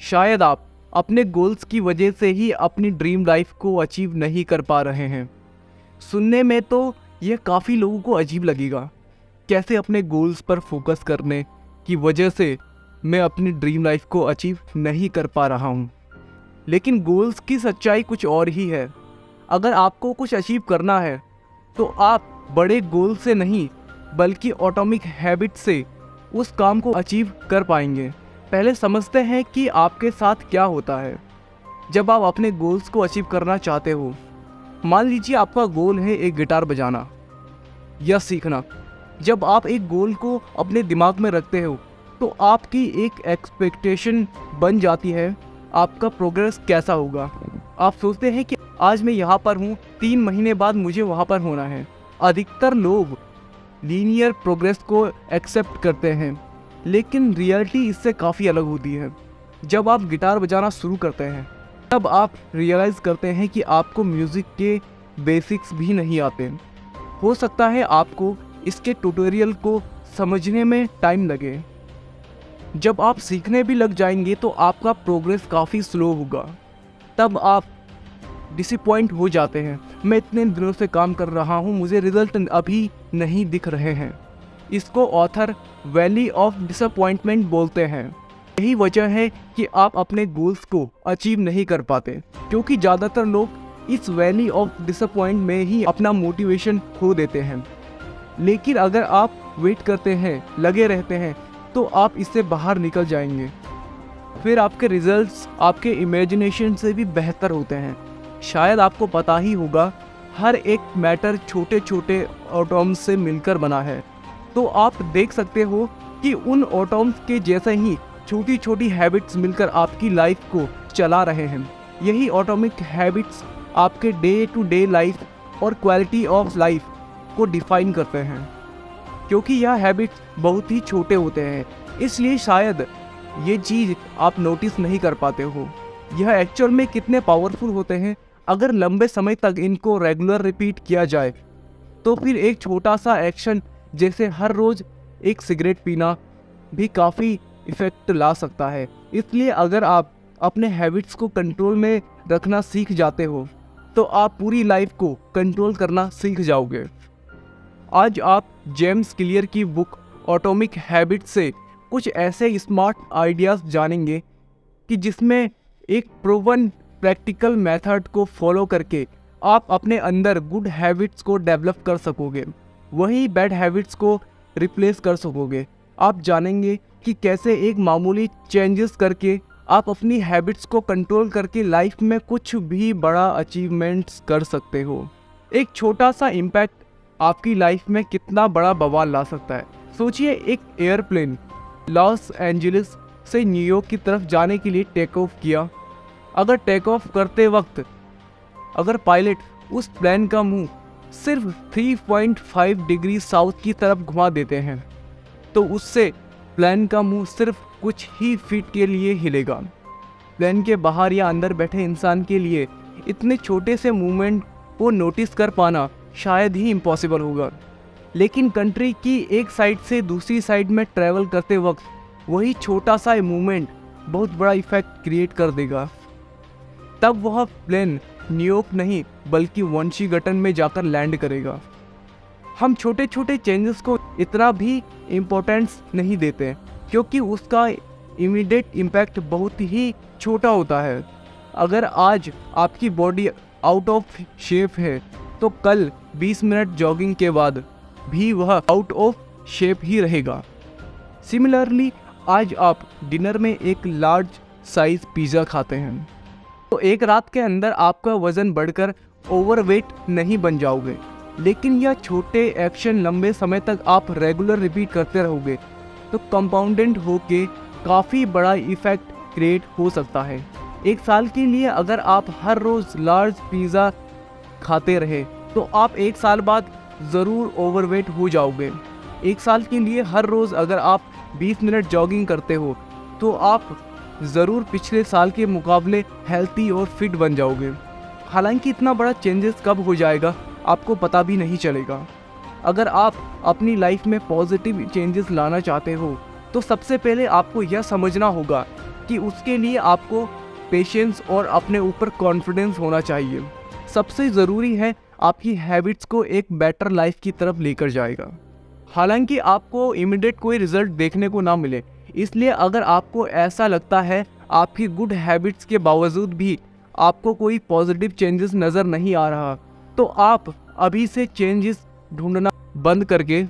शायद आप अपने गोल्स की वजह से ही अपनी ड्रीम लाइफ को अचीव नहीं कर पा रहे हैं। सुनने में तो यह काफ़ी लोगों को अजीब लगेगा, कैसे अपने गोल्स पर फोकस करने की वजह से मैं अपनी ड्रीम लाइफ को अचीव नहीं कर पा रहा हूँ। लेकिन गोल्स की सच्चाई कुछ और ही है। अगर आपको कुछ अचीव करना है तो आप बड़े गोल से नहीं बल्कि ऑटोमिक हैबिट से उस काम को अचीव कर पाएंगे। पहले समझते हैं कि आपके साथ क्या होता है जब आप अपने गोल्स को अचीव करना चाहते हो। मान लीजिए आपका गोल है एक गिटार बजाना या सीखना। जब आप एक गोल को अपने दिमाग में रखते हो तो आपकी एक एक्सपेक्टेशन बन जाती है आपका प्रोग्रेस कैसा होगा। आप सोचते हैं कि आज मैं यहाँ पर हूँ, 3 महीने बाद मुझे वहाँ पर होना है। अधिकतर लोग लीनियर प्रोग्रेस को एक्सेप्ट करते हैं, लेकिन रियलिटी इससे काफ़ी अलग होती है। जब आप गिटार बजाना शुरू करते हैं तब आप रियलाइज़ करते हैं कि आपको म्यूज़िक के बेसिक्स भी नहीं आते। हो सकता है आपको इसके ट्यूटोरियल को समझने में टाइम लगे। जब आप सीखने भी लग जाएंगे तो आपका प्रोग्रेस काफ़ी स्लो होगा। तब आप डिसअपॉइंट हो जाते हैं। मैं इतने दिनों से काम कर रहा हूँ, मुझे रिजल्ट अभी नहीं दिख रहे हैं। इसको ऑथर वैली ऑफ डिसअपॉइंटमेंट बोलते हैं। यही वजह है कि आप अपने गोल्स को अचीव नहीं कर पाते, क्योंकि ज़्यादातर लोग इस वैली ऑफ डिसअपॉइंट में ही अपना मोटिवेशन खो देते हैं। लेकिन अगर आप वेट करते हैं, लगे रहते हैं, तो आप इससे बाहर निकल जाएंगे। फिर आपके रिजल्ट्स आपके इमेजिनेशन से भी बेहतर होते हैं। शायद आपको पता ही होगा, हर एक मैटर छोटे छोटे एटॉम्स से मिलकर बना है। तो आप देख सकते हो कि उन एटॉम्स के जैसे ही छोटी छोटी हैबिट्स मिलकर आपकी लाइफ को चला रहे हैं। यही एटॉमिक हैबिट्स आपके डे टू डे लाइफ और क्वालिटी ऑफ लाइफ को डिफाइन करते हैं। क्योंकि यह हैबिट्स बहुत ही छोटे होते हैं, इसलिए शायद ये चीज़ आप नोटिस नहीं कर पाते हो। यह एक्चुअल में कितने पावरफुल होते हैं। अगर लंबे समय तक इनको रेगुलर रिपीट किया जाए तो फिर एक छोटा सा एक्शन जैसे हर रोज़ एक सिगरेट पीना भी काफ़ी इफ़ेक्ट ला सकता है। इसलिए अगर आप अपने हैबिट्स को कंट्रोल में रखना सीख जाते हो तो आप पूरी लाइफ को कंट्रोल करना सीख जाओगे। आज आप जेम्स क्लियर की बुक एटॉमिक हैबिट्स से कुछ ऐसे स्मार्ट आइडियाज़ जानेंगे कि जिसमें एक प्रूवन प्रैक्टिकल मेथड को फॉलो करके आप अपने अंदर गुड हैबिट्स को डेवलप कर सकोगे, वहीं बैड हैबिट्स को रिप्लेस कर सकोगे। आप जानेंगे कि कैसे एक मामूली चेंजेस करके आप अपनी हैबिट्स को कंट्रोल करके लाइफ में कुछ भी बड़ा अचीवमेंट्स कर सकते हो। एक छोटा सा इम्पैक्ट आपकी लाइफ में कितना बड़ा बवाल ला सकता है। सोचिए, एक एयरप्लेन लॉस एंजलिस से न्यूयॉर्क की तरफ जाने के लिए टेक ऑफ किया। अगर टेक ऑफ करते वक्त अगर पायलट उस प्लेन का मुंह सिर्फ 3.5 डिग्री साउथ की तरफ घुमा देते हैं तो उससे प्लेन का मुंह सिर्फ कुछ ही फीट के लिए हिलेगा। प्लेन के बाहर या अंदर बैठे इंसान के लिए इतने छोटे से मूवमेंट को नोटिस कर पाना शायद ही इम्पॉसिबल होगा। लेकिन कंट्री की एक साइड से दूसरी साइड में ट्रैवल करते वक्त वही छोटा सा मूवमेंट बहुत बड़ा इफेक्ट क्रिएट कर देगा। तब वह प्लेन न्यूयॉर्क नहीं बल्कि वाशिंगटन में जाकर लैंड करेगा। हम छोटे छोटे चेंजेस को इतना भी इम्पोर्टेंस नहीं देते, क्योंकि उसका इमीडिएट इम्पैक्ट बहुत ही छोटा होता है। अगर आज आपकी बॉडी आउट ऑफ शेप है तो कल 20 मिनट जॉगिंग के बाद भी वह आउट ऑफ शेप ही रहेगा। सिमिलरली, आज आप डिनर में एक लार्ज साइज पिज़्ज़ा खाते हैं तो एक रात के अंदर आपका वज़न बढ़कर ओवरवेट नहीं बन जाओगे। लेकिन यह छोटे एक्शन लंबे समय तक आप रेगुलर रिपीट करते रहोगे तो कंपाउंडेड होके काफ़ी बड़ा इफ़ेक्ट क्रिएट हो सकता है। एक साल के लिए अगर आप हर रोज़ लार्ज पिज़्ज़ा खाते रहे तो आप एक साल बाद ज़रूर ओवरवेट हो जाओगे। एक साल के लिए हर रोज़ अगर आप 20 मिनट जॉगिंग करते हो तो आप ज़रूर पिछले साल के मुकाबले हेल्थी और फिट बन जाओगे। हालांकि इतना बड़ा चेंजेस कब हो जाएगा आपको पता भी नहीं चलेगा। अगर आप अपनी लाइफ में पॉजिटिव चेंजेस लाना चाहते हो तो सबसे पहले आपको यह समझना होगा कि उसके लिए आपको पेशेंस और अपने ऊपर कॉन्फिडेंस होना चाहिए। सबसे ज़रूरी है आपकी हैबिट्स को एक बेटर लाइफ की तरफ लेकर जाएगा। हालांकि आपको इमीडिएट कोई रिजल्ट देखने को ना मिले, इसलिए अगर आपको ऐसा लगता है आपकी गुड हैबिट्स के बावजूद भी आपको कोई पॉजिटिव चेंजेस नज़र नहीं आ रहा, तो आप अभी से चेंजेस ढूंढना बंद करके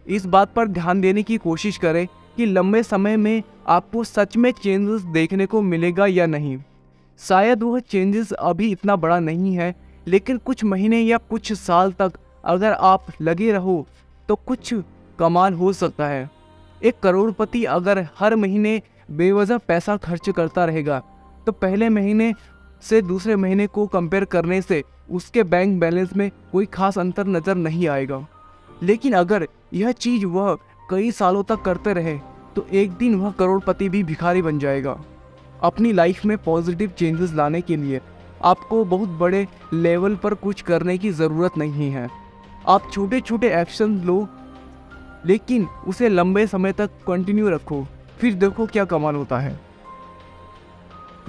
इस बात पर ध्यान देने की कोशिश करें कि लंबे समय में आपको सच में चेंजेस देखने को मिलेगा या नहीं। शायद वह चेंजेस अभी इतना बड़ा नहीं है, लेकिन कुछ महीने या कुछ साल तक अगर आप लगे रहो तो कुछ कमाल हो सकता है। एक करोड़पति अगर हर महीने बेवजह पैसा खर्च करता रहेगा तो पहले महीने से दूसरे महीने को कंपेयर करने से उसके बैंक बैलेंस में कोई खास अंतर नज़र नहीं आएगा। लेकिन अगर यह चीज़ वह कई सालों तक करते रहे तो एक दिन वह करोड़पति भी भिखारी बन जाएगा। अपनी लाइफ में पॉजिटिव चेंजेस लाने के लिए आपको बहुत बड़े लेवल पर कुछ करने की ज़रूरत नहीं है। आप छोटे छोटे एक्शन लो, लेकिन उसे लंबे समय तक कंटिन्यू रखो, फिर देखो क्या कमाल होता है।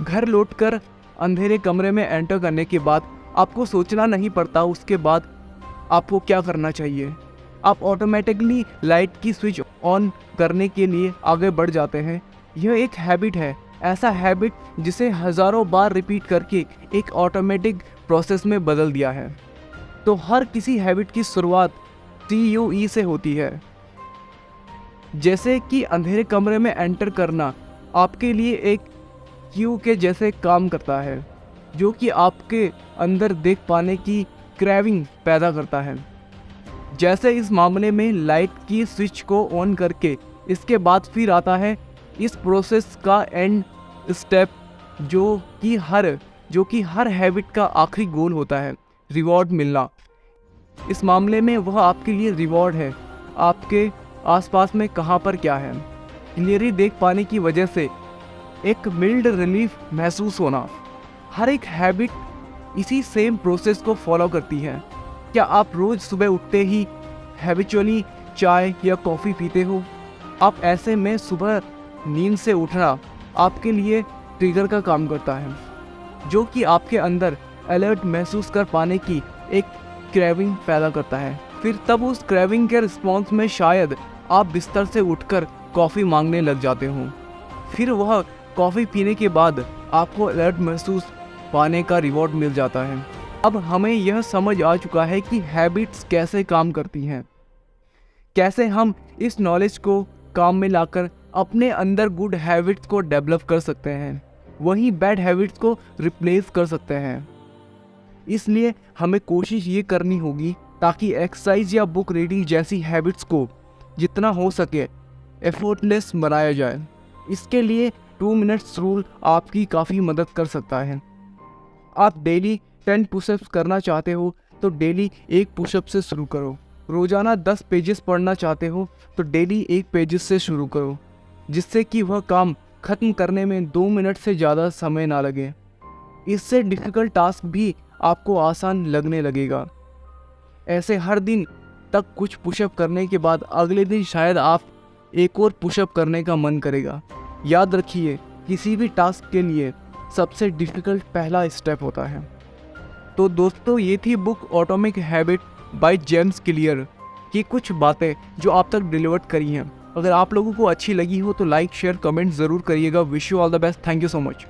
घर लौटकर अंधेरे कमरे में एंटर करने के बाद आपको सोचना नहीं पड़ता उसके बाद आपको क्या करना चाहिए। आप ऑटोमेटिकली लाइट की स्विच ऑन करने के लिए आगे बढ़ जाते हैं। यह एक हैबिट है, ऐसा हैबिट जिसे हज़ारों बार रिपीट करके एक ऑटोमेटिक प्रोसेस में बदल दिया है। तो हर किसी हैबिट की शुरुआत CUE से होती है। जैसे कि अंधेरे कमरे में एंटर करना आपके लिए एक क्यू के जैसे काम करता है, जो कि आपके अंदर देख पाने की क्रेविंग पैदा करता है। जैसे इस मामले में लाइट की स्विच को ऑन करके इसके बाद फिर आता है इस प्रोसेस का एंड स्टेप, जो कि हर हैबिट का आखिरी गोल होता है, रिवॉर्ड मिलना। इस मामले में वह आपके लिए रिवॉर्ड है आपके आसपास में कहाँ पर क्या है क्लियरली देख पाने की वजह से एक मिल्ड रिलीफ महसूस होना। हर एक हैबिट इसी सेम प्रोसेस को फॉलो करती है। क्या आप रोज़ सुबह उठते ही हैबिचुअली चाय या कॉफ़ी पीते हो? आप ऐसे में सुबह नींद से उठना आपके लिए ट्रिगर का काम करता है, जो कि आपके अंदर अलर्ट महसूस कर पाने की एक क्रेविंग पैदा करता है। फिर तब उस क्रेविंग के रिस्पॉन्स में शायद आप बिस्तर से उठकर कॉफ़ी मांगने लग जाते हो। फिर वह कॉफ़ी पीने के बाद आपको अलर्ट महसूस पाने का रिवॉर्ड मिल जाता है। अब हमें यह समझ आ चुका है कि हैबिट्स कैसे काम करती हैं, कैसे हम इस नॉलेज को काम में लाकर अपने अंदर गुड हैबिट्स को डेवलप कर सकते हैं, वहीं बैड हैबिट्स को रिप्लेस कर सकते हैं। इसलिए हमें कोशिश ये करनी होगी ताकि एक्सरसाइज या बुक रीडिंग जैसी हैबिट्स को जितना हो सके एफर्टलेस बनाया जाए। इसके लिए 2 मिनट्स रूल आपकी काफ़ी मदद कर सकता है। आप डेली 10 पुशअप्स करना चाहते हो तो डेली 1 पुशअप से शुरू करो। रोज़ाना 10 पेजेस पढ़ना चाहते हो तो डेली 1 पेजेस से शुरू करो, जिससे कि वह काम ख़त्म करने में 2 मिनट से ज़्यादा समय ना लगे। इससे डिफ़िकल्ट टास्क भी आपको आसान लगने लगेगा। ऐसे हर दिन तक कुछ पुशअप करने के बाद अगले दिन शायद आप एक और पुशअप करने का मन करेगा। याद रखिए, किसी भी टास्क के लिए सबसे डिफ़िकल्ट पहला स्टेप होता है। तो दोस्तों, ये थी book atomic habit by James clear की कुछ बातें जो आप तक डिलीवर करी हैं। अगर आप लोगों को अच्छी लगी हो तो लाइक शेयर कमेंट ज़रूर करिएगा। Wish you all the best. Thank you so much.